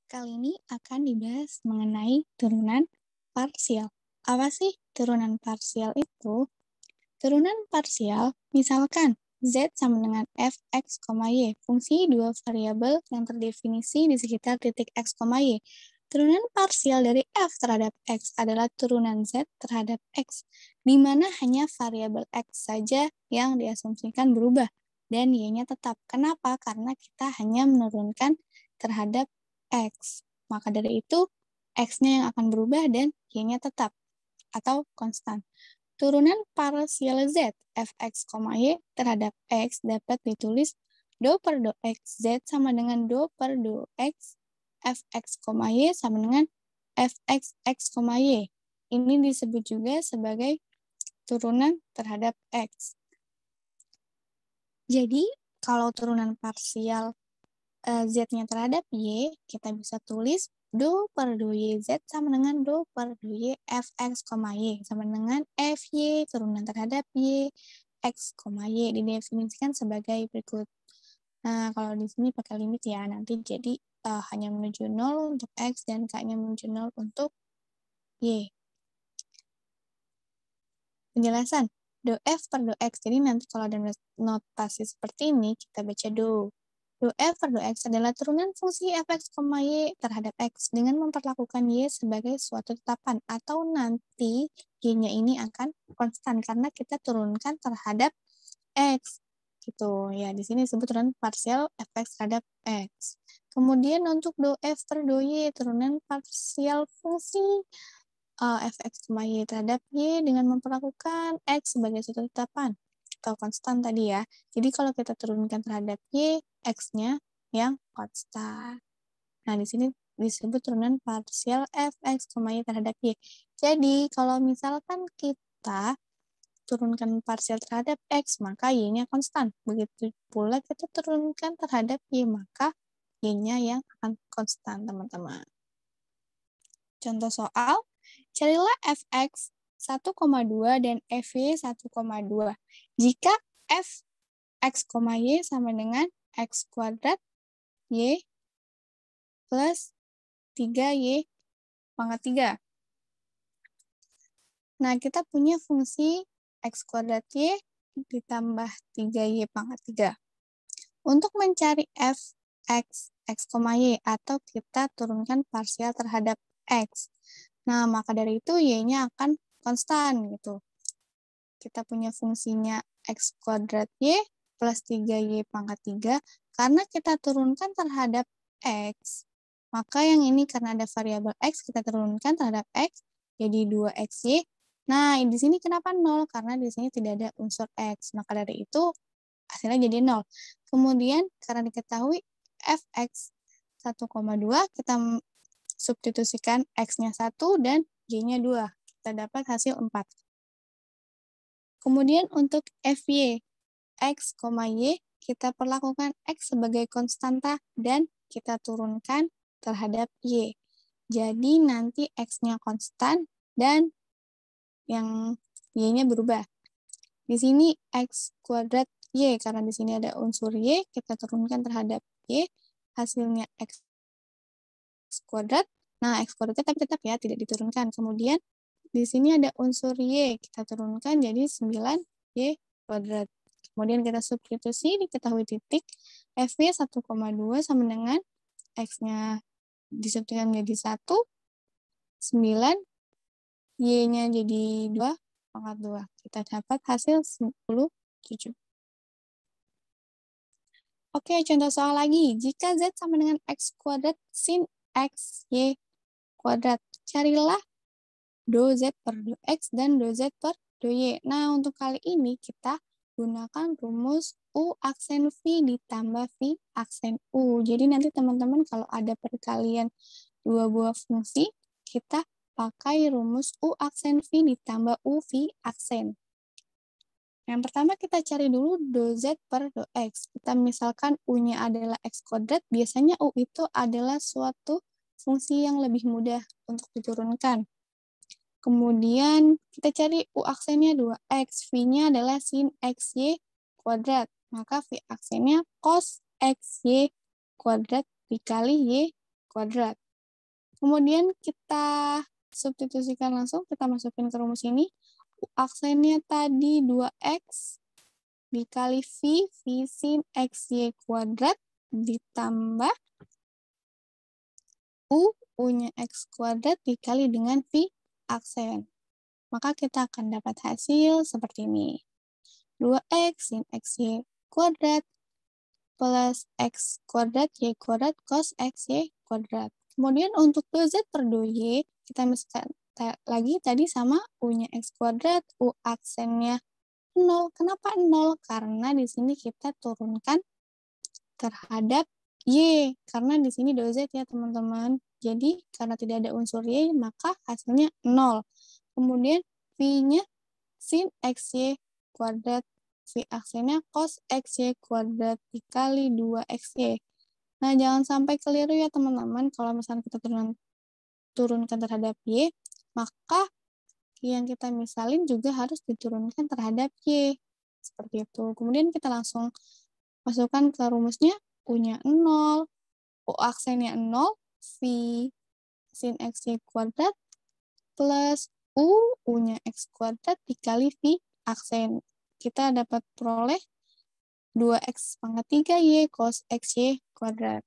Kali ini akan dibahas mengenai turunan parsial. Apa sih turunan parsial itu? Turunan parsial, misalkan Z sama dengan fx, y, fungsi dua variabel yang terdefinisi di sekitar titik x, y. Turunan parsial dari f terhadap x adalah turunan Z terhadap x, di mana hanya variabel x saja yang diasumsikan berubah, dan y-nya tetap. Kenapa? Karena kita hanya menurunkan terhadap x. Maka dari itu, x-nya yang akan berubah dan y-nya tetap atau konstan. Turunan parsial Z, fx, y terhadap x dapat ditulis do per do x Z sama dengan do per do x fx, y sama dengan fx, x, y. Ini disebut juga sebagai turunan terhadap x. Jadi, kalau turunan parsial Z-nya terhadap Y, kita bisa tulis do per do YZ sama dengan do per do Y fx, y sama dengan fy turunan terhadap Y x, y didefinisikan sebagai berikut. Nah, kalau di sini pakai limit ya, nanti jadi hanya menuju 0 untuk x dan k-nya menuju 0 untuk Y. Penjelasan, do f per do x. Jadi nanti kalau ada notasi seperti ini, kita baca do. Do f per do x adalah turunan fungsi fx, y terhadap x dengan memperlakukan y sebagai suatu tetapan, atau nanti y-nya ini akan konstan karena kita turunkan terhadap x. Gitu. Ya, di sini disebut turunan parsial fx terhadap x. Kemudian untuk do f per do y, turunan parsial fungsi fx, y terhadap y dengan memperlakukan x sebagai suatu tetapan atau konstan tadi ya. Jadi kalau kita turunkan terhadap y, x-nya yang konstan. Nah, di sini disebut turunan parsial fx, y terhadap y. Jadi, kalau misalkan kita turunkan parsial terhadap x, maka y-nya konstan. Begitu pula kita turunkan terhadap y, maka y-nya yang akan konstan, teman-teman. Contoh soal, carilah fx 1,2 dan fy 1,2. Jika fx, y sama dengan x kuadrat y plus 3y pangkat 3. Nah, kita punya fungsi x kuadrat y ditambah 3y pangkat 3. Untuk mencari fx, x, y, atau kita turunkan parsial terhadap x. Nah, maka dari itu y-nya akan konstan gitu. Kita punya fungsinya x kuadrat y plus 3y pangkat 3. Karena kita turunkan terhadap x, maka yang ini karena ada variabel x, kita turunkan terhadap x, jadi 2xy. Nah, di sini kenapa 0? Karena di sini tidak ada unsur x. Maka dari itu, hasilnya jadi 0. Kemudian, karena diketahui fx 1,2, kita substitusikan x-nya 1 dan y-nya 2. Kita dapat hasil 4. Kemudian untuk fy, x, y, kita perlakukan x sebagai konstanta dan kita turunkan terhadap y. Jadi nanti x-nya konstan dan yang y-nya berubah. Di sini x kuadrat y, karena di sini ada unsur y, kita turunkan terhadap y, hasilnya x kuadrat. Nah, x kuadratnya tapi tetap ya, tidak diturunkan. Kemudian di sini ada unsur y, kita turunkan jadi 9y kuadrat. Kemudian kita substitusi, diketahui titik, fy 1,2 sama dengan x-nya disubstitusikan menjadi 1, 9, y-nya jadi 2, pangkat 2. Kita dapat hasil 7. Oke, contoh soal lagi. Jika z sama dengan x kuadrat sin x, y kuadrat, carilah do z per do x dan do z per do y. Nah, untuk kali ini kita gunakan rumus U aksen V ditambah V aksen U. Jadi nanti teman-teman kalau ada perkalian dua buah fungsi, kita pakai rumus U aksen V ditambah U V aksen. Yang pertama kita cari dulu do z per do x. Kita misalkan U-nya adalah x kuadrat, biasanya U itu adalah suatu fungsi yang lebih mudah untuk diturunkan. Kemudian kita cari U aksennya 2x, V-nya adalah sin xy kuadrat. Maka V aksennya cos xy kuadrat dikali y kuadrat. Kemudian kita substitusikan langsung, kita masukin ke rumus ini. Aksennya tadi 2x dikali V sin XY kuadrat ditambah U-nya X kuadrat dikali dengan V aksen. Maka kita akan dapat hasil seperti ini. 2x sin XY kuadrat plus X kuadrat Y kuadrat cos XY kuadrat. Kemudian untuk 2Z per 2Y, kita misalkan lagi tadi sama U-nya X kuadrat, U aksennya 0. Kenapa 0? Karena di sini kita turunkan terhadap Y. Karena di sini 2Z ya teman-teman. Jadi karena tidak ada unsur Y, maka hasilnya 0. Kemudian V-nya sin XY kuadrat. V aksennya cos XY kuadrat dikali 2XY. Nah, jangan sampai keliru ya teman-teman. Kalau misalnya kita turunkan terhadap Y, maka yang kita misalin juga harus diturunkan terhadap Y. Seperti itu. Kemudian kita langsung masukkan ke rumusnya. U-nya 0, U aksennya 0, V sin XY kuadrat plus U-nya X kuadrat dikali V aksen. Kita dapat peroleh 2x pangkat 3y cos xy kuadrat.